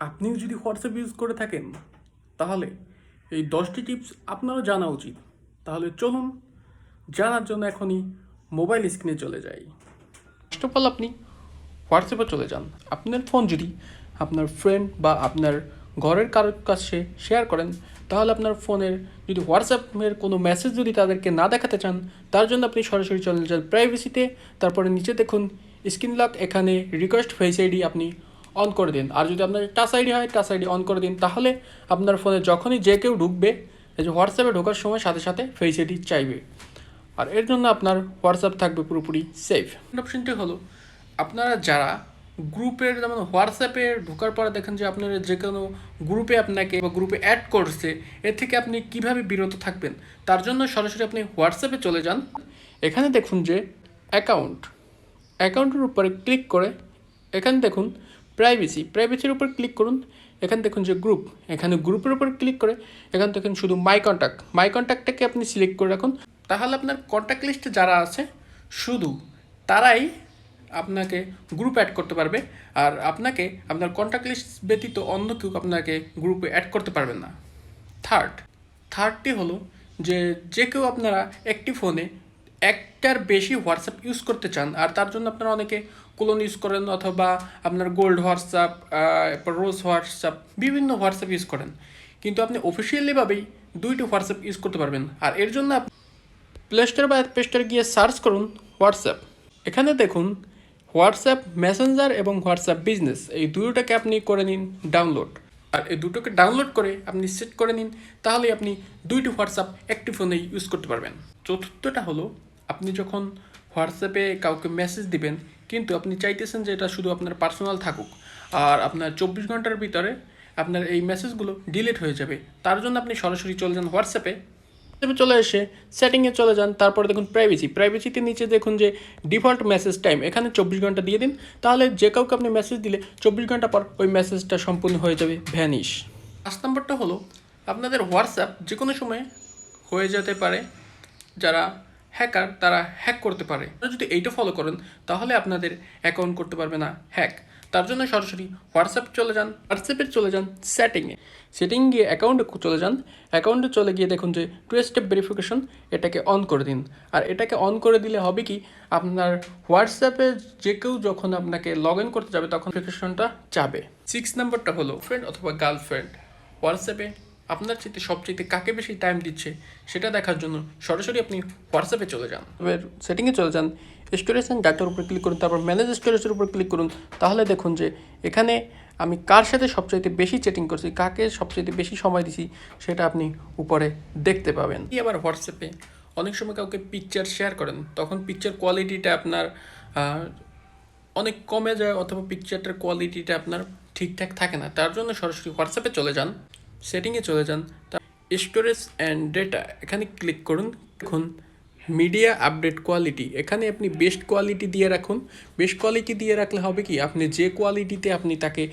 আপনিও যদি WhatsApp use করে থাকেন তাহলে এই 10টি টিপস আপনারও জানা উচিত। তাহলে চলুন জানার জন্য এখনই মোবাইল স্ক্রিনে চলে যাই। ফার্স্ট অফ অল আপনি হোয়াটসঅ্যাপে চলে যান। আপনার ফোন যদি আপনার ফ্রেন্ড বা আপনার ঘরের কারোর কাছে শেয়ার করেন তাহলে আপনার ফোনের যদি হোয়াটসঅ্যাপের কোনো মেসেজ যদি তাদেরকে না দেখাতে চান তার জন্য আপনি সরাসরি চলে যান প্রাইভেসিতে। তারপরে নিচে দেখুন স্ক্রিন লক, এখানে রিকোয়েস্ট ফেস আইডি আপনি অন করে দিন। আর যদি আপনার টাচ আইডি হয় টাচ আইডি অন করে দিন, তাহলে আপনার ফোনে যখনই যে কেউ ঢুকবে এই যে হোয়াটসঅ্যাপে ঢোকার সময় সাথে সাথে ফেস আইডি চাইবে, আর এর জন্য আপনার হোয়াটসঅ্যাপ থাকবে পুরোপুরি সেফ। অপশনটি হলো আপনারা যারা গ্রুপের, যেমন হোয়াটসঅ্যাপে ঢোকার পরে দেখেন যে আপনার যে কোনো গ্রুপে আপনাকে বা গ্রুপে অ্যাড করছে, এর থেকে আপনি কিভাবে বিরত থাকবেন তার জন্য সরাসরি আপনি হোয়াটসঅ্যাপে চলে যান। এখানে দেখুন যে অ্যাকাউন্টের উপরে ক্লিক করে এখানে দেখুন প্রাইভেসির উপর ক্লিক করুন। এখানে দেখুন যে গ্রুপ, এখানে গ্রুপের উপর ক্লিক করে এখানে দেখুন শুধু মাই কন্ট্যাক্টটাকে আপনি সিলেক্ট করে রাখুন। তাহলে আপনার কন্ট্যাক্ট লিস্টে যারা আছে শুধু তারাই আপনাকে গ্রুপ অ্যাড করতে পারবে, আর আপনার কন্ট্যাক্ট লিস্ট ব্যতীত অন্য কেউ আপনাকে গ্রুপে অ্যাড করতে পারবেন না। থার্ডটি হলো যে কেউ আপনারা একটি ফোনে একটার বেশি হোয়াটসঅ্যাপ ইউজ করতে চান, আর তার জন্য আপনারা অনেকে ক্লোন ইউজ করেন অথবা আপনার গোল্ড হোয়াটসঅ্যাপ, রোজ হোয়াটসঅ্যাপ, বিভিন্ন হোয়াটসঅ্যাপ ইউজ করেন, কিন্তু আপনি অফিসিয়ালিভাবেই 2টি হোয়াটসঅ্যাপ ইউজ করতে পারবেন। আর এর জন্য প্লে স্টোর বা অ্যাপ স্টোরে গিয়ে সার্চ করুন হোয়াটসঅ্যাপ। এখানে দেখুন হোয়াটসঅ্যাপ মেসেঞ্জার এবং হোয়াটসঅ্যাপ বিজনেস, এই দুটোকে আপনি করে নিন ডাউনলোড। আর এই দুটোকে ডাউনলোড করে আপনি সেট করে নিন, তাহলে আপনি 2টি হোয়াটসঅ্যাপ একটি ফোনে ইউজ করতে পারবেন। চতুর্থটা হলো আপনি যখন হোয়াটসঅ্যাপে কাউকে মেসেজ দিবেন কিন্তু আপনি চাইতেছেন যে এটা শুধু আপনার পার্সোনাল থাকুক, আর আপনার 24 ঘন্টার ভিতরে আপনার এই মেসেজগুলো ডিলিট হয়ে যাবে, তার জন্য আপনি সরাসরি চলে যান হোয়াটসঅ্যাপে চলে এসে সেটিংয়ে চলে যান। তারপরে দেখুন প্রাইভেসিতে নিচে দেখুন যে ডিফল্ট মেসেজ টাইম, এখানে 24 ঘন্টা দিয়ে দিন। তাহলে যে কাউকে আপনি মেসেজ দিলে 24 ঘন্টা পর ওই মেসেজটা সম্পূর্ণ হয়ে যাবে ভ্যানিশ। 5 নম্বরটা হলো আপনাদের হোয়াটসঅ্যাপ যে কোনো সময় হয়ে যেতে পারে, যারা হ্যাকার তারা হ্যাক করতে পারে। যদি এইটা ফলো করেন তাহলে আপনাদের অ্যাকাউন্ট করতে পারবে না হ্যাক। তার জন্য সরাসরি হোয়াটসঅ্যাপে চলে যান সেটিং গিয়ে অ্যাকাউন্টে চলে গিয়ে দেখুন যে 2 স্টেপ ভেরিফিকেশন, এটাকে অন করে দিন। আর এটাকে অন করে দিলে হবে কি, আপনার হোয়াটসঅ্যাপে যে কেউ যখন আপনাকে লগ ইন করতে যাবে তখন ভেরিফিকেশনটা যাবে। 6 নম্বরটা হলো ফ্রেন্ড অথবা গার্লফ্রেন্ড হোয়াটসঅ্যাপে আপনার সবচেয়ে কাকে বেশি টাইম দিচ্ছে সেটা দেখার জন্য সরাসরি আপনি হোয়াটসঅ্যাপে চলে যান। এবার সেটিংয়ে চলে যান, স্টোরেজ অ্যান্ড ডাটার উপর ক্লিক করুন, তারপর ম্যানেজ স্টোরেজের উপর ক্লিক করুন। তাহলে দেখুন যে এখানে আমি কার সাথে সবচাইতে বেশি চ্যাটিং করছি, কাকে সবচাইতে বেশি সময় দিছি সেটা আপনি উপরে দেখতে পাবেন। আবার হোয়াটসঅ্যাপে অনেক সময় কাউকে পিকচার শেয়ার করেন, তখন পিকচার কোয়ালিটিটা আপনার অনেক কমে যায় অথবা পিকচারটার কোয়ালিটিটা আপনার ঠিকঠাক থাকে না। তার জন্য সরাসরি হোয়াটসঅ্যাপে চলে যান, সেটিংয়ে চলে যান, স্টোরেজ অ্যান্ড ডেটা এখানে ক্লিক করুন। দেখুন মিডিয়া আপডেট কোয়ালিটি, এখানে আপনি বেস্ট কোয়ালিটি দিয়ে রাখুন। বেস্ট কোয়ালিটি দিয়ে রাখলে হবে কি, আপনি যে কোয়ালিটিতে আপনি তাকে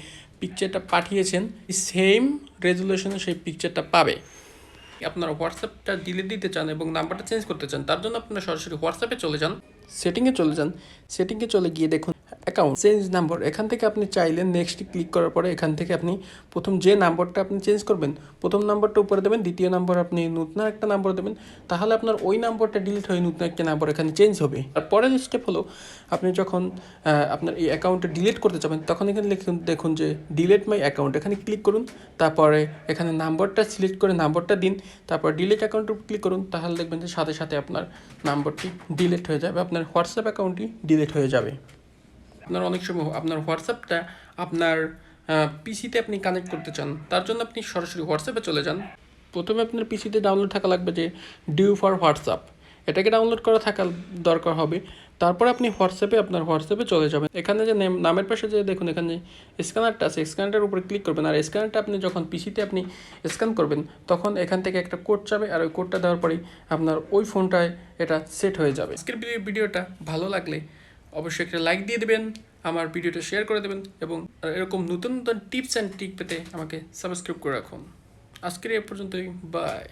পিকচারটা পাঠিয়েছেন সেম রেজুলেশনে সেই পিকচারটা পাবে। আপনার হোয়াটসঅ্যাপটা ডিলিট দিতে চান এবং নাম্বারটা চেঞ্জ করতে চান, তার জন্য আপনার সরাসরি হোয়াটসঅ্যাপে চলে যান, সেটিংয়ে চলে গিয়ে দেখুন অ্যাকাউন্ট চেঞ্জ নাম্বার, এখান থেকে আপনি চাইলে নেক্সট ক্লিক করার পরে এখান থেকে আপনি প্রথম যে নাম্বারটা আপনি চেঞ্জ করবেন প্রথম নাম্বারটা উপরে দেবেন, দ্বিতীয় নাম্বার আপনি নতুন একটা নাম্বার দেবেন, তাহলে আপনার ওই নাম্বারটা ডিলিট হয়ে নতুন একটা নাম্বার এখানে চেঞ্জ হবে। আর পরের স্টেপ হলো আপনি যখন আপনার এই অ্যাকাউন্টটা ডিলিট করতে যাবেন তখন এখানে দেখুন যে ডিলিট মাই অ্যাকাউন্ট, এখানে ক্লিক করুন, তারপরে এখানে নাম্বারটা সিলেক্ট করে নাম্বারটা দিন, তারপর ডিলিট অ্যাকাউন্টের উপর ক্লিক করুন। তাহলে দেখবেন যে সাথে সাথে আপনার নাম্বারটি ডিলিট হয়ে যাবে, আপনার হোয়াটসঅ্যাপ অ্যাকাউন্টটি ডিলিট হয়ে যাবে। আপনার অনেক সময় আপনার হোয়াটসঅ্যাপটা আপনার পিসিতে আপনি কানেক্ট করতে চান, তার জন্য আপনি সরাসরি হোয়াটসঅ্যাপে চলে যান। প্রথমে আপনার পিসিতে ডাউনলোড থাকা লাগবে যে ডিউ ফর হোয়াটসঅ্যাপ, এটাকে ডাউনলোড করা থাকা দরকার হবে। তারপরে আপনি আপনার হোয়াটসঅ্যাপে চলে যাবেন। এখানে যে নামের পাশে যে দেখুন এখানে স্ক্যানারটা আছে, স্ক্যানারটার উপরে ক্লিক করবেন। আর স্ক্যানারটা আপনি যখন পিসিতে আপনি স্ক্যান করবেন তখন এখান থেকে একটা কোড যাবে, আর ওই কোডটা দেওয়ার পরেই আপনার ওই ফোনটায় এটা সেট হয়ে যাবে। আজকের ভিডিওটা ভালো লাগলে অবশ্যই একটা লাইক দিয়ে দেবেন, আমার ভিডিওটা শেয়ার করে দেবেন এবং এরকম নতুন নতুন টিপস অ্যান্ড ট্রিক পেতে আমাকে সাবস্ক্রাইব করে রাখুন। আজকের এই পর্যন্তই, বাই।